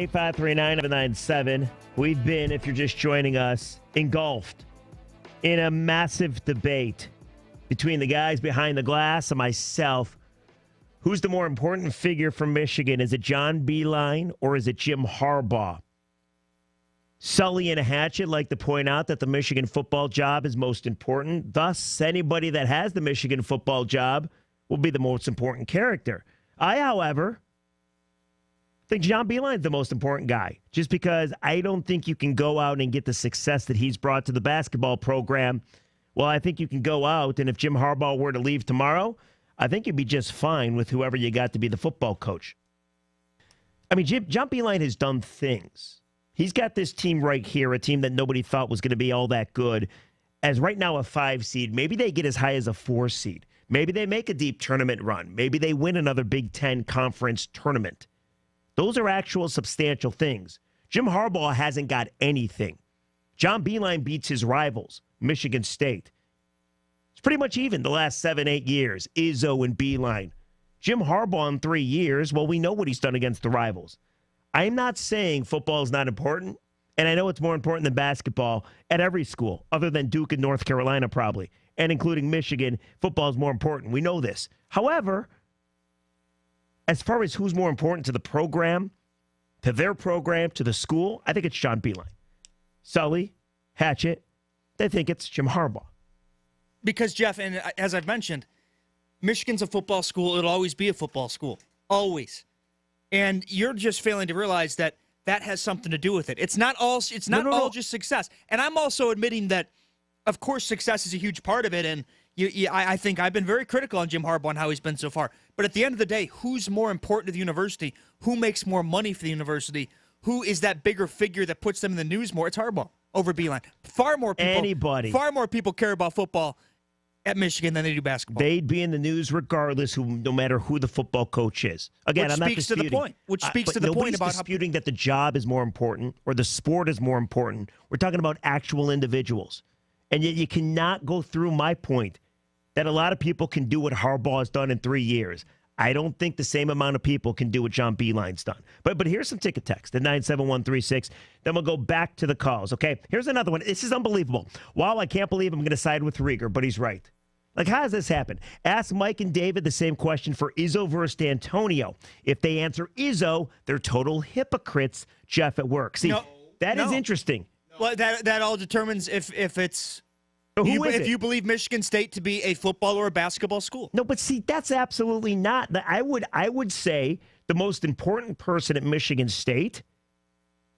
853-9797. We've been, if you're just joining us, engulfed in a massive debate between the guys behind the glass and myself. Who's the more important figure from Michigan? Is it John Beilein or is it Jim Harbaugh? Sully and Hatchet like to point out that the Michigan football job is most important. Thus, anybody that has the Michigan football job will be the most important character. I, however, think John Beilein's the most important guy, just because I don't think you can go out and get the success that he's brought to the basketball program. Well, I think you can go out, and if Jim Harbaugh were to leave tomorrow, I think you'd be just fine with whoever you got to be the football coach. I mean, John Beilein has done things. He's got this team right here, a team that nobody thought was going to be all that good, as right now a 5 seed. Maybe they get as high as a 4 seed. Maybe they make a deep tournament run. Maybe they win another Big Ten conference tournament. Those are actual substantial things. Jim Harbaugh hasn't got anything. John Beilein beats his rivals, Michigan State. It's pretty much even the last 7-8 years, Izzo and Beilein. Jim Harbaugh in 3 years, well, we know what he's done against the rivals. I'm not saying football is not important, and I know it's more important than basketball at every school, other than Duke and North Carolina probably, and including Michigan. Football is more important. We know this. However, as far as who's more important to the program, to their program, to the school, I think it's John Beilein. Sully, Hatchet, they think it's Jim Harbaugh. Because, Jeff, and as I've mentioned, Michigan's a football school. It'll always be a football school. Always. And you're just failing to realize that that has something to do with it. It's not all just success. And I'm also admitting that, of course, success is a huge part of it. And I think I've been very critical on Jim Harbaugh and how he's been so far. But at the end of the day, who's more important to the university? Who makes more money for the university? Who is that bigger figure that puts them in the news more? It's Harbaugh over Beilein. Far more people care about football at Michigan than they do basketball. They'd be in the news regardless, no matter who the football coach is. Again, I'm not disputing. Which speaks to the point about disputing that the job is more important or the sport is more important. We're talking about actual individuals. And yet you cannot go through my point that a lot of people can do what Harbaugh has done in 3 years. I don't think the same amount of people can do what John Beilein's done. But here's some ticket text at 97136. Then we'll go back to the calls, okay? Here's another one. This is unbelievable. Wow, I can't believe I'm going to side with Rieger, but he's right. Like, how does this happen? Ask Mike and David the same question for Izzo versus D'Antonio. If they answer Izzo, they're total hypocrites, Jeff, at work. See, that is interesting. Well, that all determines if it's... If you believe Michigan State to be a football or a basketball school. No, but see, that's absolutely not. I would say the most important person at Michigan State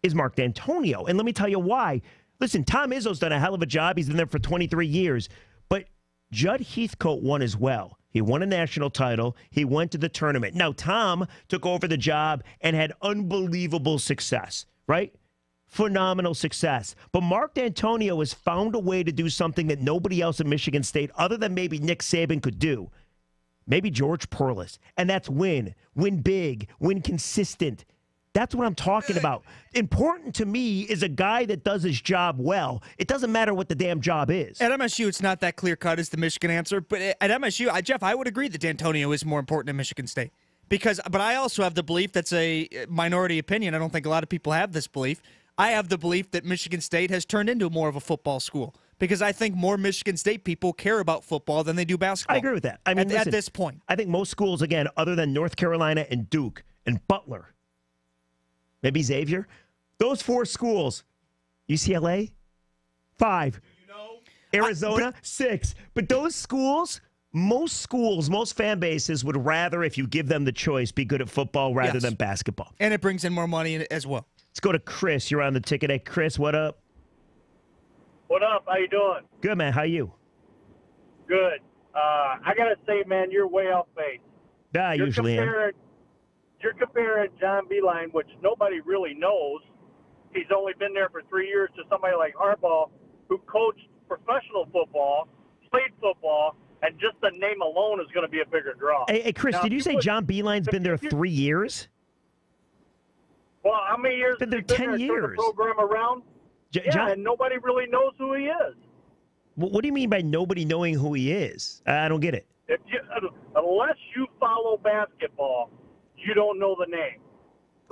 is Mark D'Antonio. And let me tell you why. Listen, Tom Izzo's done a hell of a job. He's been there for 23 years. But Judd Heathcote won as well. He won a national title. He went to the tournament. Now, Tom took over the job and had unbelievable success, right? Phenomenal success. But Mark D'Antonio has found a way to do something that nobody else at Michigan State, other than maybe Nick Saban, could do. Maybe George Perlis. And that's win. Win big. Win consistent. That's what I'm talking about. Important to me is a guy that does his job well. It doesn't matter what the damn job is. At MSU, it's not that clear-cut as the Michigan answer. But at MSU, Jeff, I would agree that D'Antonio is more important than Michigan State. But I also have the belief that's a minority opinion. I don't think a lot of people have this belief. I have the belief that Michigan State has turned into more of a football school because I think more Michigan State people care about football than they do basketball. I agree with that. I mean, at this point. I think most schools, again, other than North Carolina and Duke and Butler, maybe Xavier, those 4 schools, UCLA, 5, Arizona, 6. But those schools, most fan bases would rather, if you give them the choice, be good at football rather than basketball. And it brings in more money as well. Let's go to Chris. You're on the ticket. Hey, Chris, what up? What up? How you doing? Good, man. How you? Good. I got to say, man, you're way off base. I usually am. You're comparing John Beilein, which nobody really knows. He's only been there for 3 years, to somebody like Harbaugh, who coached professional football, played football, and just the name alone is going to be a bigger draw. Hey, Chris, did you say John Beilein's been there 3 years? Well, how many years? Been there 10 years. The program around? And nobody really knows who he is. What do you mean by nobody knowing who he is? I don't get it. Unless you follow basketball, you don't know the name.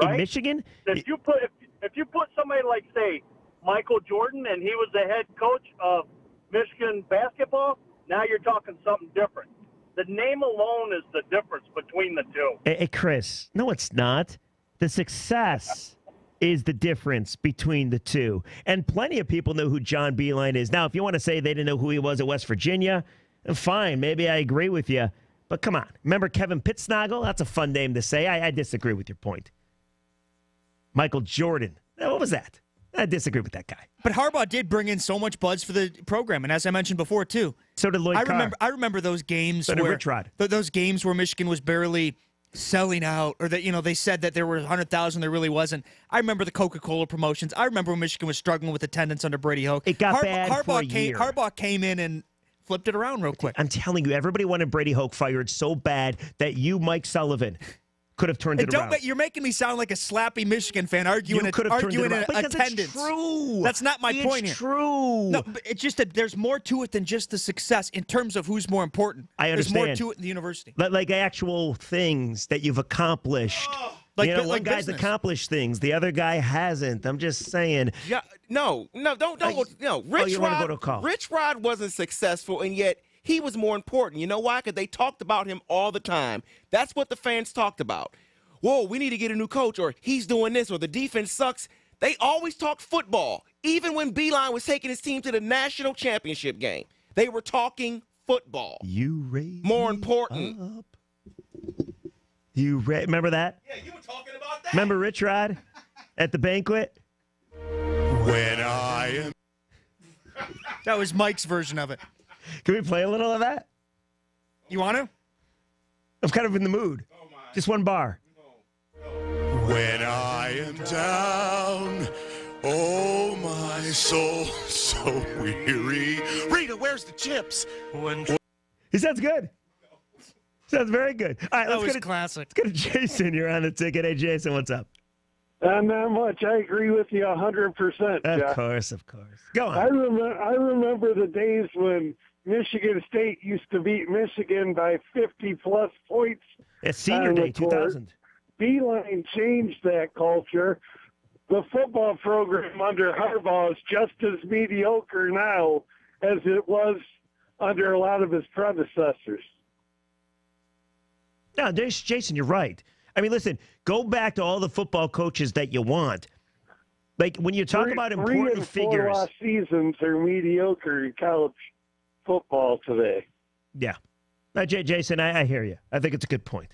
right? In Michigan? If you put somebody like, say, Michael Jordan, and he was the head coach of Michigan basketball, now you're talking something different. The name alone is the difference between the two. Hey, Chris, no, it's not. The success is the difference between the two. And plenty of people know who John Beilein is. Now, if you want to say they didn't know who he was at West Virginia, fine, maybe I agree with you. But come on. Remember Kevin Pittsnagel? That's a fun name to say. I disagree with your point. Michael Jordan. What was that? I disagree with that guy. But Harbaugh did bring in so much buzz for the program, and as I mentioned before, too. So did Lloyd Carr. I remember those games So did where Rich Rod. Those games where Michigan was barely selling out, or that they said that there were 100,000, there really wasn't. I remember the Coca-Cola promotions. I remember when Michigan was struggling with attendance under Brady Hoke. It got bad for a year. Harbaugh came in and flipped it around real quick. I'm telling you, everybody wanted Brady Hoke fired so bad that you, Mike Sullivan, could have turned it around. You're making me sound like a slappy Michigan fan arguing attendance. It's true. That's not my point here. It's true. No, but it's just that there's more to it than just the success in terms of who's more important. I understand. There's more to it in the university. Like actual things that you've accomplished. One guy's accomplished things, the other guy hasn't. I'm just saying. Yeah, no. Rich Rod wasn't successful, and yet he was more important. You know why? Because they talked about him all the time. That's what the fans talked about. Whoa, we need to get a new coach, or he's doing this, or the defense sucks. They always talked football. Even when Beilein was taking his team to the national championship game, they were talking football. More important. Up. Remember that? Yeah, you were talking about that. Remember Rich Rod at the banquet? When I am. That was Mike's version of it. Can we play a little of that? You want to? I'm kind of in the mood. Oh my. Just one bar. When I am down, oh my soul, so weary. Rita, where's the chips? He sounds good. Sounds very good. All right, that was classic. Let's go to Jason. You're on the ticket. Hey, Jason, what's up? Not much. I agree with you 100%. Of course. Go on. I remember the days when Michigan State used to beat Michigan by 50-plus points. It's Senior Day 2000. Beilein changed that culture. The football program under Harbaugh is just as mediocre now as it was under a lot of his predecessors. No, Jason, you're right. I mean, listen, go back to all the football coaches that you want. Like, when you talk about important figures. 3 and 4 lost seasons are mediocre in college football today. Yeah. Jason, I hear you. I think it's a good point.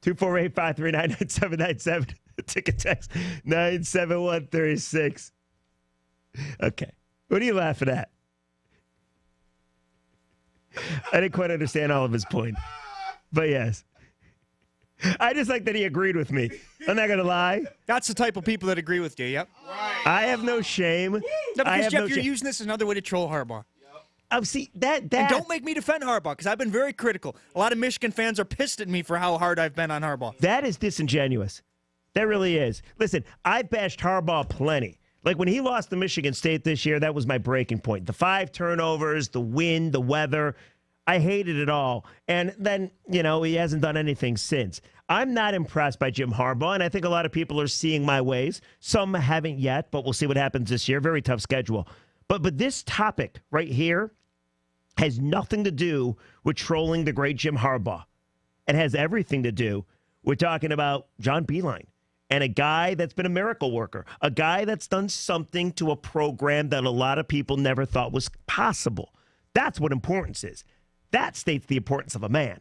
248-539-9797. Ticket text 97136. Okay. What are you laughing at? I didn't quite understand all of his point. But yes. I just like that he agreed with me. I'm not going to lie. That's the type of people that agree with you, yep. Right. I have no shame. No, because, Jeff, you're using this as another way to troll Harbaugh. See, that. And don't make me defend Harbaugh, because I've been very critical. A lot of Michigan fans are pissed at me for how hard I've been on Harbaugh. That is disingenuous. That really is. Listen, I bashed Harbaugh plenty. Like, when he lost to Michigan State this year, that was my breaking point. The 5 turnovers, the wind, the weather. I hated it all. And then, he hasn't done anything since. I'm not impressed by Jim Harbaugh, and I think a lot of people are seeing my ways. Some haven't yet, but we'll see what happens this year. Very tough schedule. But this topic right here has nothing to do with trolling the great Jim Harbaugh. It has everything to do with talking about John Beilein and a guy that's been a miracle worker, a guy that's done something to a program that a lot of people never thought was possible. That's what importance is. That states the importance of a man.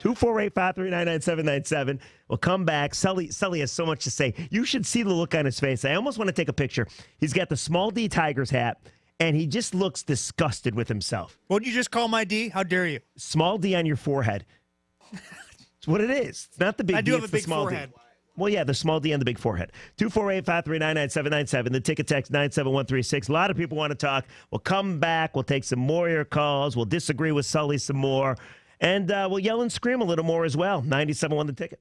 248-539-9797. We'll come back. Sully has so much to say. You should see the look on his face. I almost want to take a picture. He's got the small D Tigers hat, and he just looks disgusted with himself. What did you just call my D? How dare you? Small D on your forehead. It's what it is. It's not the big D. I do have it's a big the small forehead. D. Well, yeah, the small D on the big forehead. 248-539-9797. The ticket text 97136. A lot of people want to talk. We'll come back. We'll take some more of your calls. We'll disagree with Sully some more. And we'll yell and scream a little more as well. 97.1 The Ticket.